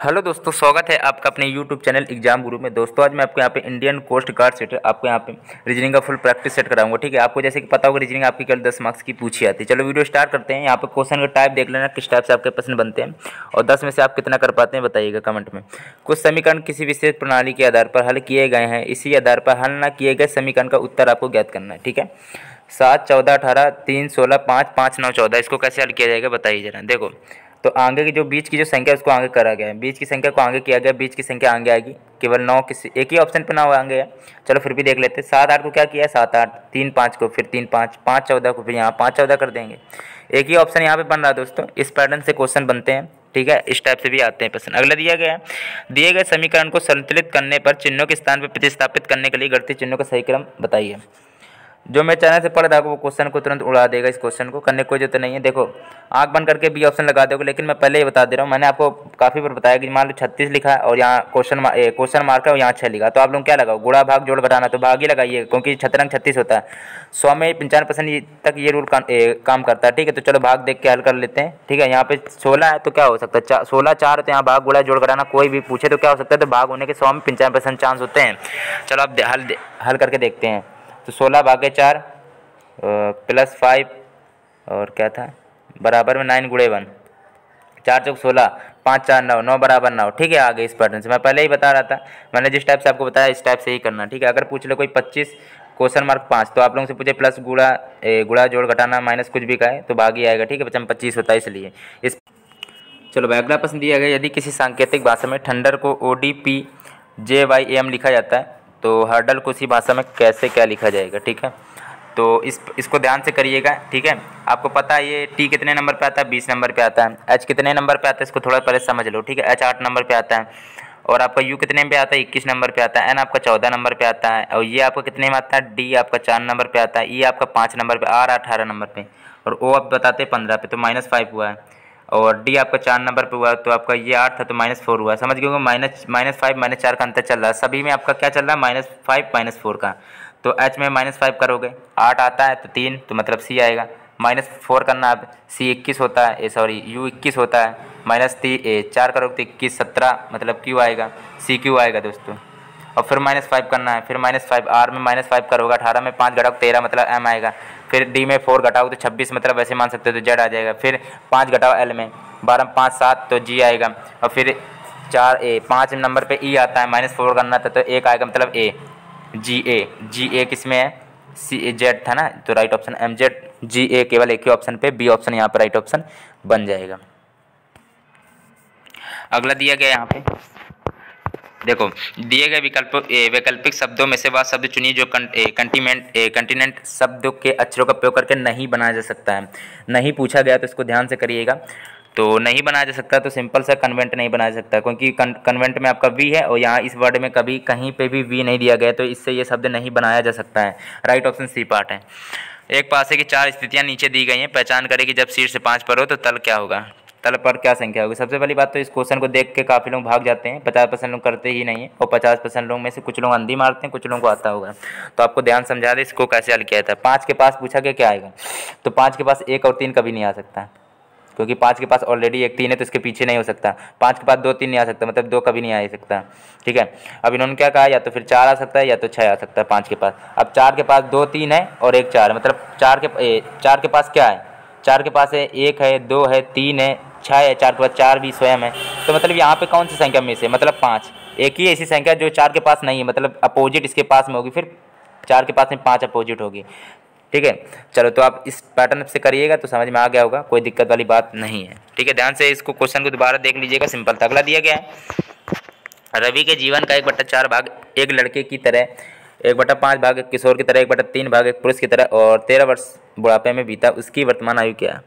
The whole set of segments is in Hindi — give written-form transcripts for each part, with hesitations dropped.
हेलो दोस्तों, स्वागत है आपका अपने यूट्यूब चैनल एग्जाम गुरु में। दोस्तों आज मैं आपको यहाँ पे इंडियन कोस्ट गार्ड सेट आपको यहाँ पे रीजनिंग का फुल प्रैक्टिस सेट कराऊंगा। ठीक है, आपको जैसे कि पता होगा रीजनिंग आपकी केवल 10 मार्क्स की पूछी आती है। चलो वीडियो स्टार्ट करते हैं। यहाँ पे क्वेश्चन का टाइप देख लेना, किस टाइप से आपके प्रश्न बनते हैं और 10 में से आप कितना कर पाते हैं बताइएगा कमेंट में। कुछ समीकरण किसी विशेष प्रणाली के आधार पर हल किए गए हैं, इसी आधार पर हल न किए गए समीकरण का उत्तर आपको ज्ञात करना है। ठीक है, 7, 14, 18, 3, 16, 5, 5, 9, 14 इसको कैसे हल किया जाएगा बताइए जरा। देखो तो आगे की जो बीच की जो संख्या है उसको आगे करा गया है, बीच की संख्या को आगे किया गया, बीच की संख्या आगे आएगी। केवल 9 किसी एक ही ऑप्शन पे 9 आगे है। चलो फिर भी देख लेते हैं। 7, 8 को क्या किया है, 7, 8, 3, 5 को, फिर 3, 5, 5, 14 को, फिर यहाँ 5, 14 कर देंगे। एक ही ऑप्शन यहाँ पे बन रहा है दोस्तों। इस पैटर्न से क्वेश्चन बनते हैं। ठीक है, इस टाइप से भी आते हैं प्रश्न। अगला दिया गया है, दिए गए समीकरण को संतुलित करने पर चिन्हों के स्थान पर प्रतिस्थापित करने के लिए घटती चिन्हों का सही क्रम बताइए। जो मैं चैनल से पढ़ रहा हूँ वो क्वेश्चन को तुरंत उड़ा देगा। इस क्वेश्चन को करने की कोई जरूरत नहीं है। देखो आंख बंद करके बी ऑप्शन लगा दोगे, लेकिन मैं पहले ही बता दे रहा हूँ, मैंने आपको काफ़ी बार बताया कि मान लो 36 लिखा है और यहाँ क्वेश्चन मार्क है और यहाँ 6 लिखा, तो आप लोग क्या लगाओ, गुणा भाग जोड़ घटाना, तो भाग ही लगाइए क्योंकि छतरंग 36 होता है। 100 में 95% तक ये रूल काम करता है। ठीक है, तो चलो भाग देख के हल कर लेते हैं। ठीक है, यहाँ पे 16 है तो क्या हो सकता है, 16 4 तो यहाँ भाग गुणा जोड़ घटाना कोई भी पूछे तो क्या हो सकता है, तो भाग होने के 100 में 95% चांस होते हैं। चलो अब हल करके देखते हैं। तो 16 भागे 4 प्लस 5 और क्या था बराबर में 9 गुणे 1, 4 चौक 16, 5 4 9, 9 बराबर 9। ठीक है, आगे इस पैटर्न से मैं पहले ही बता रहा था, मैंने जिस टाइप से आपको बताया इस टाइप से ही करना। ठीक है, अगर पूछ ले कोई 25 क्वेश्चन मार्क 5 तो आप लोगों से पूछे प्लस गुणा जोड़ घटाना माइनस कुछ भी का है तो भाग ही आएगा। ठीक है, बच्चा 25 होता है इसलिए इस। चलो भाई अगला प्रश्न दिया गया, यदि किसी सांकेतिक भाषा में ठंडर को ODPJYAM लिखा जाता है तो हर्डल को उसी भाषा में कैसे क्या लिखा जाएगा। ठीक है, तो इसको ध्यान से करिएगा। ठीक है, आपको पता है ये टी कितने नंबर पे आता है, 20 नंबर पे आता है। एच कितने नंबर पे आता है इसको थोड़ा पहले समझ लो। ठीक है, एच 8 नंबर पे आता है और आपका यू कितने पे आता है, 21 नंबर पे आता है। एन आपका 14 नंबर पे आता है और ये आपका कितने में आता है, डी आपका 4 नंबर पे आता है। ई आपका 5 नंबर पे, आर 18 नंबर पे और ओ आप बताते हैं 15 पे, तो -5 हुआ है। और डी आपका 4 नंबर पे हुआ तो आपका ये 8 था तो -4 हुआ। समझ गए होंगे, -5 -4 का अंतर चल रहा है। सभी में आपका क्या चल रहा है, -5 -4 का। तो एच में -5 करोगे, 8 आता है तो 3 तो मतलब सी आएगा। -4 करना है, सी 21 होता है, सॉरी यू 21 होता है। -4 करोगे तो 21 17 मतलब क्यू आएगा, सी क्यू आएगा दोस्तों। और फिर -5 करना है, फिर -5 आर में -5 करोगे, 18 में 5 घटाओ 13 मतलब एम आएगा। फिर डी में 4 घटाओ तो 26 मतलब वैसे मान सकते हो तो जेड आ जाएगा। फिर 5 घटाओ एल में, 12 में 5 7 तो जी आएगा। और फिर 5 नंबर पे ई आता है, -4 करना था तो 1 आएगा मतलब ए, जी ए किस में है, सी जेड था ना, तो राइट ऑप्शन एम जेड, जी ए केवल एक ही ऑप्शन पे, बी ऑप्शन यहाँ पर राइट ऑप्शन बन जाएगा। अगला दिया गया यहाँ पे, देखो दिए गए वैकल्पिक शब्दों में से वह शब्द चुनिए जो कंटिनेंट शब्दों के अक्षरों का प्रयोग करके नहीं बनाया जा सकता है। नहीं पूछा गया तो इसको ध्यान से करिएगा। तो नहीं बनाया जा सकता तो सिंपल सा कन्वेंट नहीं बनाया जा सकता, क्योंकि कन्वेंट में आपका वी है और यहाँ इस वर्ड में कभी कहीं पे भी वी नहीं दिया गया, तो इससे ये शब्द नहीं बनाया जा सकता है। राइट ऑप्शन सी पार्ट है। एक पासे की 4 स्थितियाँ नीचे दी गई हैं, पहचान करें कि जब शीर्ष 5 पर हो तो तल क्या होगा, तल पर क्या संख्या होगी। सबसे पहली बात तो इस क्वेश्चन को देख के काफ़ी लोग भाग जाते हैं, 50% लोग करते ही नहीं है और 50% लोग में से कुछ लोग अंधी मारते हैं, कुछ लोगों को आता होगा। तो आपको ध्यान समझा दे इसको कैसे हल किया था। 5 के पास पूछा गया क्या आएगा, तो 5 के पास 1 और 3 कभी नहीं आ सकता, क्योंकि 5 के पास ऑलरेडी 1 3 है तो इसके पीछे नहीं हो सकता। 5 के पास 2 3 नहीं आ सकता, मतलब 2 कभी नहीं आ सकता। ठीक है, अब इन्होंने क्या कहा, या तो फिर 4 आ सकता है या तो 6 आ सकता है 5 के पास। अब 4 के पास 2 3 है और 1 4 है, मतलब 4 के पास क्या है, 4 के पास है 1 है 2 है 3 है 6 है, 4 के पास 4 भी स्वयं है। तो मतलब यहाँ पे कौन सी संख्या में से, मतलब 5, एक ही ऐसी संख्या जो 4 के पास नहीं है, मतलब अपोजिट इसके पास में होगी, फिर 4 के पास में 5 अपोजिट होगी। ठीक है, चलो तो आप इस पैटर्न से करिएगा तो समझ में आ गया होगा, कोई दिक्कत वाली बात नहीं है। ठीक है, ध्यान से इसको क्वेश्चन को दोबारा देख लीजिएगा, सिंपल था। अगला दिया गया है, रवि के जीवन का 1/4 भाग एक लड़के की तरह, 1/5 भाग एक किशोर की तरह, 1/3 भाग एक पुरुष की तरह और 13 वर्ष बुढ़ापे में बीता, उसकी वर्तमान आयु क्या है।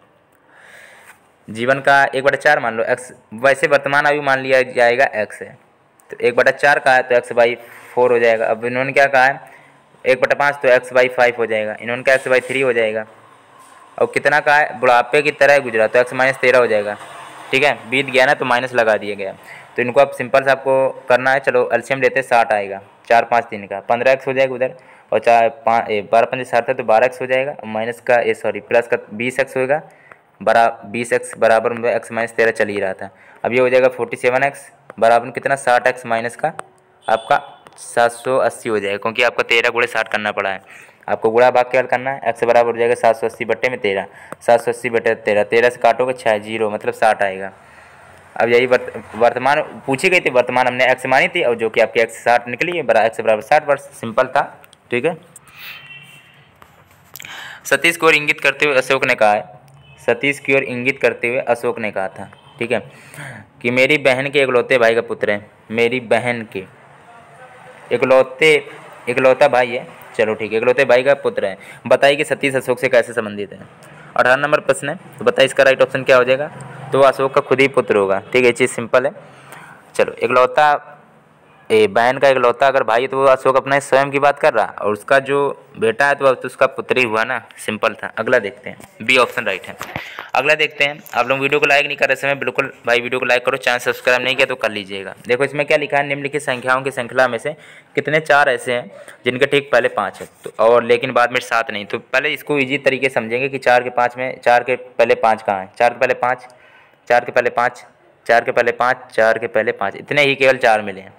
जीवन का 1/4 मान लो एक्स, वैसे वर्तमान आयु मान लिया जाएगा एक्स है, तो 1/4 का है तो x/4 हो जाएगा। अब इन्होंने क्या कहा है 1/5 तो x/5 हो जाएगा, इन्होंने क्या x/3 हो जाएगा। और कितना का है, बुढ़ापे की तरह गुजरा तो x-13 हो जाएगा। ठीक है, बीत गया ना तो माइनस लगा दिया गया। तो इनको अब सिंपल से आपको करना है। चलो एलसीएम लेते हैं, 60 आएगा, 4 5 3 का 15x हो जाएगा उधर, और 12 5 60 है तो 12x हो जाएगा, माइनस का प्लस का 20x होगा, 20x बराबर x -13 चल ही रहा था। अब ये हो जाएगा 47x बराबर में कितना 60x माइनस का आपका 780 हो जाएगा, क्योंकि आपका 13 गुणे 60 करना पड़ा है। आपको गुणा भाग क्या करना है, x बराबर हो जाएगा 780 बट्टे में 13, 780 बटे 13, 13 से काटोगे 6 जीरो मतलब 60 आएगा। अब यही वर्तमान पूछी गई थी, वर्तमान हमने x मानी थी और जो कि आपकी x 60 निकली है, x बराबर 60 वर्ष, सिंपल था। ठीक है। सतीश की ओर इंगित करते हुए अशोक ने कहा है, सतीश की ओर इंगित करते हुए अशोक ने कहा था, ठीक है, कि मेरी बहन के इकलौते भाई का पुत्र है, मेरी बहन के इकलौता भाई है, चलो ठीक है, इकलौते भाई का पुत्र है, बताइए कि सतीश अशोक से कैसे संबंधित है। 18 नंबर प्रश्न है, तो बताइए इसका राइट ऑप्शन क्या हो जाएगा, तो अशोक का खुद ही पुत्र होगा। ठीक है, ये चीज़ सिंपल है। चलो, इकलौता बहन का इकलौता अगर भाई है तो वो अशोक अपने स्वयं की बात कर रहा, और उसका जो बेटा है तो अब तो उसका पुत्र ही हुआ ना, सिंपल था। अगला देखते हैं, बी ऑप्शन राइट है। अगला देखते हैं, आप लोग वीडियो को लाइक नहीं कर रहे समय बिल्कुल भाई वीडियो को लाइक करो, चैनल सब्सक्राइब नहीं किया तो कर लीजिएगा। देखो इसमें क्या लिखा है, निम्नलिखित संख्याओं की श्रृंखला में से कितने 4 ऐसे हैं जिनके ठीक पहले 5 है तो और लेकिन बाद में 7 नहीं। तो पहले इसको ईजी तरीके समझेंगे कि 4 के 5 में 4 के पहले 5 कहाँ है, 4 के पहले 5, 4 के पहले 5, 4 के पहले 5, 4 के पहले 5, इतने ही केवल 4 मिले हैं।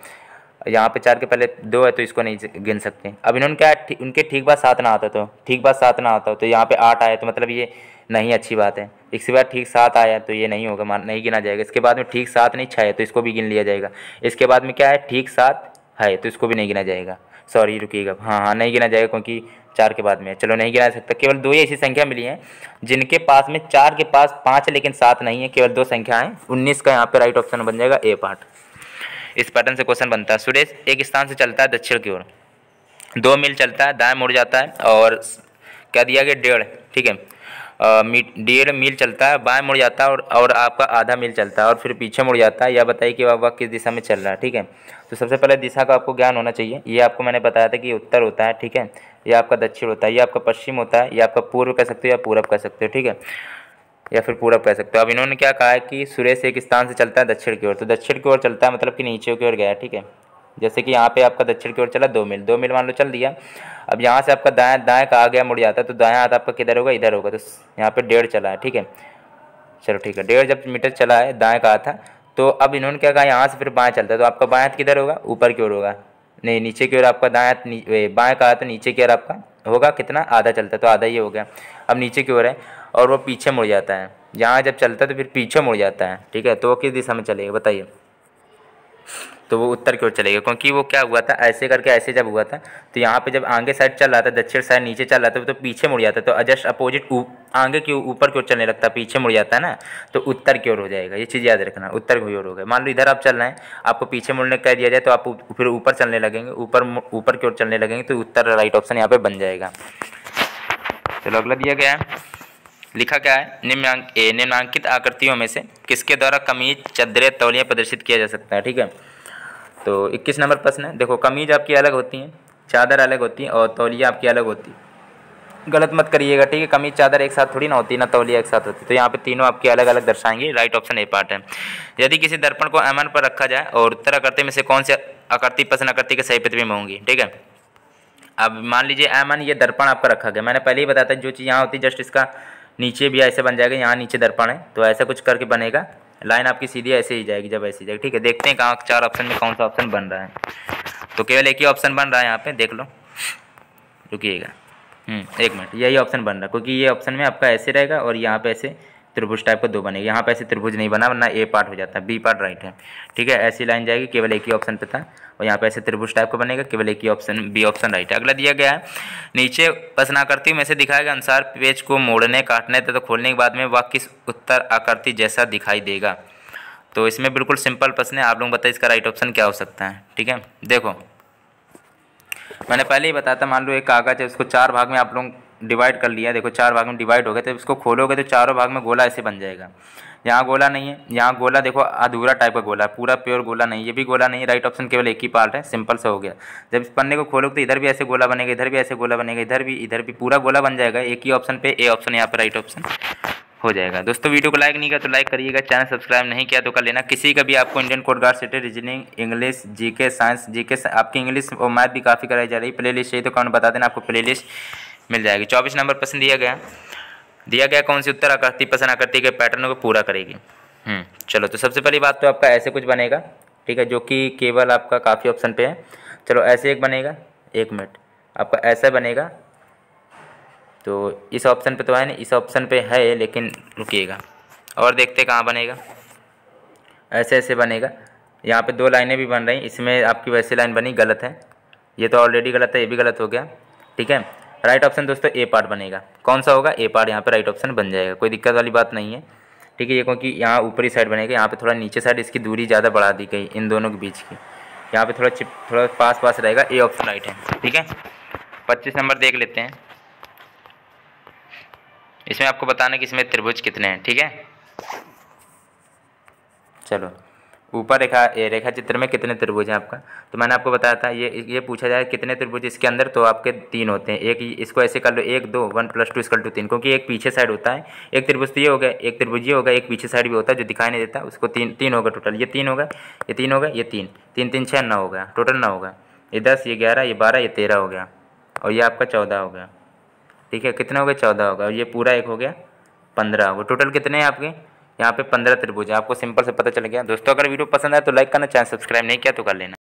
यहाँ पे 4 के पहले 2 है तो इसको नहीं गिन सकते। अब इन्होंने क्या उनके ठीक बाद 7 ना आता, तो ठीक बाद 7 ना आता तो यहाँ पे 8 आया तो मतलब ये नहीं अच्छी बात है। इसके बाद ठीक 7 आया तो ये नहीं होगा, नहीं गिना जाएगा। इसके बाद में ठीक 7 नहीं 6 है तो इसको भी गिन लिया जाएगा। इसके बाद में क्या है, ठीक 7 है तो इसको भी नहीं गिना जाएगा। सॉरी रुकिएगा, हाँ नहीं गिना जाएगा क्योंकि 4 के बाद में, चलो नहीं गिना सकता। केवल 2 ही ऐसी संख्या मिली हैं जिनके पास में 4 के पास 5 है लेकिन 7 नहीं है, केवल 2 संख्या है। 19 का यहाँ पे राइट ऑप्शन बन जाएगा ए पार्ट। इस पैटर्न से क्वेश्चन बनता है। सुरेश एक स्थान से चलता है दक्षिण की ओर, 2 मील चलता है, दाएं मुड़ जाता है और क्या दिया गया 1.5, ठीक है, 1.5 मील चलता है, बाएं मुड़ जाता है और आपका आधा मील चलता है और फिर पीछे मुड़ जाता है। या बताइए कि वह किस दिशा में चल रहा है। ठीक है, तो सबसे पहले दिशा का आपको ज्ञान होना चाहिए। ये आपको मैंने बताया था कि उत्तर होता है, ठीक है, ये आपका दक्षिण होता है, ये आपका पश्चिम होता है, ये आपका पूर्व कह सकते हो या पूरब कह सकते हो, ठीक है, या फिर पूरब कह सकते हो। अब इन्होंने क्या कहा है कि सुरेश एक स्थान से चलता है दक्षिण की ओर, तो दक्षिण की ओर चलता है मतलब कि नीचे की ओर गया, ठीक है। जैसे कि यहाँ पे आपका दक्षिण की ओर चला 2 मील, 2 मील मान लो चल दिया। अब यहाँ से आपका दाएं का आ गया मुड़ जाता है तो दायां हाथ आपका किधर होगा, इधर होगा, तो यहाँ पे 1.5 चला है, ठीक है, चलो ठीक है, 1.5 जब मीटर चला है दाएं का था। तो अब इन्होंने क्या कहा, यहाँ से फिर बाएं चलता है तो आपका बाएं हाथ किधर होगा, ऊपर की ओर होगा, नहीं नीचे की ओर। आपका दाएं हाथ बाएं का हाथ नीचे की ओर आपका होगा, कितना आधा चलता है तो आधा ही हो गया। अब नीचे की ओर है और वो पीछे मुड़ जाता है, यहाँ जब चलता है तो फिर पीछे मुड़ जाता है, ठीक है, तो वो किस दिशा में चलेगा बताइए, तो वो उत्तर की ओर चलेगा। क्योंकि वो क्या हुआ था, ऐसे करके ऐसे जब हुआ था तो यहाँ पे जब आगे साइड चल रहा था, दक्षिण साइड नीचे चल रहा था तो पीछे मुड़ जाता है, तो जस्ट अपोजिट आगे की ऊपर की ओर चलने लगता है, पीछे मुड़ जाता है ना, तो उत्तर की ओर हो जाएगा। ये चीज़ याद रखना, उत्तर की ओर हो गया। मान लो इधर आप चल रहे हैं, आपको पीछे मुड़ने कह दिया जाए तो आप फिर ऊपर चलने लगेंगे, ऊपर की ओर चलने लगेंगे, तो उत्तर राइट ऑप्शन यहाँ पे बन जाएगा। चलो अगला दिया गया है, लिखा क्या है, निम्नांकित आकृतियों में से किसके द्वारा कमीज, चद्दरें, तौलियाँ प्रदर्शित किया जा सकता है। ठीक है, तो 21 नंबर प्रश्न है। देखो कमीज आपकी अलग होती हैं, चादर अलग होती है और तौलिया आपकी अलग होती है। गलत मत करिएगा, ठीक है, कमीज चादर एक साथ थोड़ी ना होती, ना तौलिया एक साथ होती, तो यहाँ पे तीनों आपकी अलग अलग दर्शाएंगे। राइट ऑप्शन ए पार्ट है। यदि किसी दर्पण को एमन पर रखा जाए और उत्तर आकृति में से कौन सी आकृति प्रश्न आकृति के सही प्रतिबिंब होंगी, ठीक है। अब मान लीजिए एमन ये दर्पण आपका रखा गया, मैंने पहले ही बताया था जो चीज़ यहाँ होती है जस्ट इसका नीचे भी ऐसे बन जाएगा, यहाँ नीचे दर्पण है तो ऐसा कुछ करके बनेगा, लाइन आपकी सीधी ऐसे ही जाएगी जब ऐसी जाएगी, ठीक है। देखते हैं कहाँ 4 ऑप्शन में कौन सा ऑप्शन बन रहा है, तो केवल एक ही ऑप्शन बन रहा है यहाँ पे, देख लो, रुकिएगा 1 मिनट, यही ऑप्शन बन रहा है क्योंकि ये ऑप्शन में आपका ऐसे रहेगा और यहाँ पे ऐसे त्रिभुज टाइप का 2 बनेगा, यहाँ पे ऐसे त्रिभुज नहीं बना वरना ए पार्ट हो जाता है, बी पार्ट राइट है, ठीक है। ऐसी लाइन जाएगी, केवल एक ही ऑप्शन पे था और यहाँ पे ऐसे त्रिभुज टाइप का बनेगा, केवल एक ही ऑप्शन बी ऑप्शन राइट है। अगला दिया गया है, नीचे प्रश्नाकृति में से दिखाए गए अनुसार पेज को मोड़ने, काटने तथा खोलने के बाद में वह किस उत्तर आकृति जैसा दिखाई देगा। तो इसमें बिल्कुल सिंपल प्रश्न है, आप लोग बताइए इसका राइट ऑप्शन क्या हो सकता है, ठीक है। देखो मैंने पहले ही बताया था, मान लो एक कागज है उसको 4 भाग में आप लोग डिवाइड कर लिया, देखो 4 भाग में डिवाइड हो गए, तो इसको खोलोगे तो चारों भाग में गोला ऐसे बन जाएगा। यहाँ गोला नहीं है, यहाँ गोला देखो अधूरा टाइप का गोला, पूरा प्योर गोला नहीं, ये भी गोला नहीं है, राइट ऑप्शन केवल एक ही पार्ट है, सिंपल सा हो गया। जब इस पन्ने को खोलोगे तो इधर भी ऐसे गोला बनेगा, इधर भी ऐसे गोला बनेगा, इधर भी पूरा गोला बन जाएगा, एक ही ऑप्शन पे ए ऑप्शन यहाँ पे राइट ऑप्शन हो जाएगा। दोस्तों वीडियो को लाइक नहीं किया तो लाइक करिएगा, चैनल सब्सक्राइब नहीं किया तो कर लेना। किसी का भी आपको Indian code guard set, reasoning, English, GK, science, GK आपकी इंग्लिश और मैथ भी काफ़ी कराई जा रही है, प्ले लिस्ट चाहिए तो कमेंट बता देना, आपको प्ले लिस्ट मिल जाएगी। 24 नंबर प्रश्न दिया गया कौन सी उत्तर आकृति प्रश्न आकृति के पैटर्न को पूरा करेगी। चलो तो सबसे पहली बात तो आपका ऐसे कुछ बनेगा, ठीक है, जो कि केवल आपका काफ़ी ऑप्शन पे है। चलो ऐसे एक बनेगा, 1 मिनट, आपका ऐसा बनेगा। तो इस ऑप्शन पे तो है नहीं, इस ऑप्शन पे है, लेकिन रुकिएगा और देखते कहाँ बनेगा। ऐसे ऐसे बनेगा, यहाँ पे 2 लाइनें भी बन रही, इसमें आपकी वैसे लाइन बनी, गलत है, ये तो ऑलरेडी गलत है, ये भी गलत हो गया। ठीक है, राइट ऑप्शन दोस्तों ए पार्ट बनेगा। कौन सा होगा? ए पार्ट, यहाँ पे राइट ऑप्शन बन जाएगा, कोई दिक्कत वाली बात नहीं है। ठीक है, ये क्योंकि यहाँ ऊपरी साइड बनेगा, यहाँ पे थोड़ा नीचे साइड इसकी दूरी ज़्यादा बढ़ा दी गई इन दोनों के बीच की, यहाँ पे थोड़ा पास पास रहेगा, ए ऑप्शन राइट है। ठीक है, 25 नंबर देख लेते हैं। इसमें आपको बताना कि इसमें त्रिभुज कितने हैं। ठीक है, चलो ऊपर रेखा चित्र में कितने त्रिभुज हैं आपका, तो मैंने आपको बताया था ये पूछा जाए कितने त्रिभुज इसके अंदर, तो आपके 3 होते हैं। एक इसको ऐसे कर लो, 1 2 1 + 2 = 3, क्योंकि एक पीछे साइड होता है, एक त्रिभुज तो ये हो गया, एक त्रिभुज ये होगा, एक पीछे साइड भी होता है जो दिखाई नहीं देता, उसको 3 होगा टोटल। ये 3 होगा, ये 3 होगा, ये 3 3 3 6 9 हो गया, टोटल 9 होगा। ये 10, ये 11, ये 12, ये 13 हो गया, और ये आपका 14 हो गया। ठीक है, कितने हो गए? 14 होगा, और ये पूरा एक हो गया 15 होगा। टोटल कितने हैं आपके यहाँ पे? 15 त्रिभुज है। आपको सिंपल से पता चल गया। दोस्तों अगर वीडियो पसंद आए तो लाइक करना, चैनल सब्सक्राइब नहीं किया तो कर लेना।